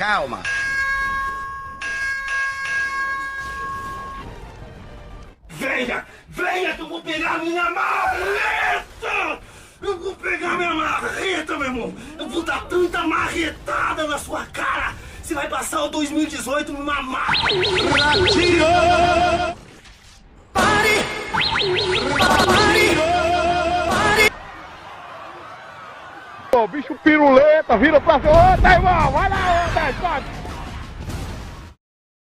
calma. Venha! Venha que eu vou pegar minha marreta! Eu vou pegar minha marreta, meu irmão! Eu vou dar tanta marretada na sua cara! Você vai passar o 2018 numa máquina! Ratinho! Pare! Pare! Pare! Ô, bicho piruleta, vira pra... Ô, tá, irmão, vai lá, ô, tá,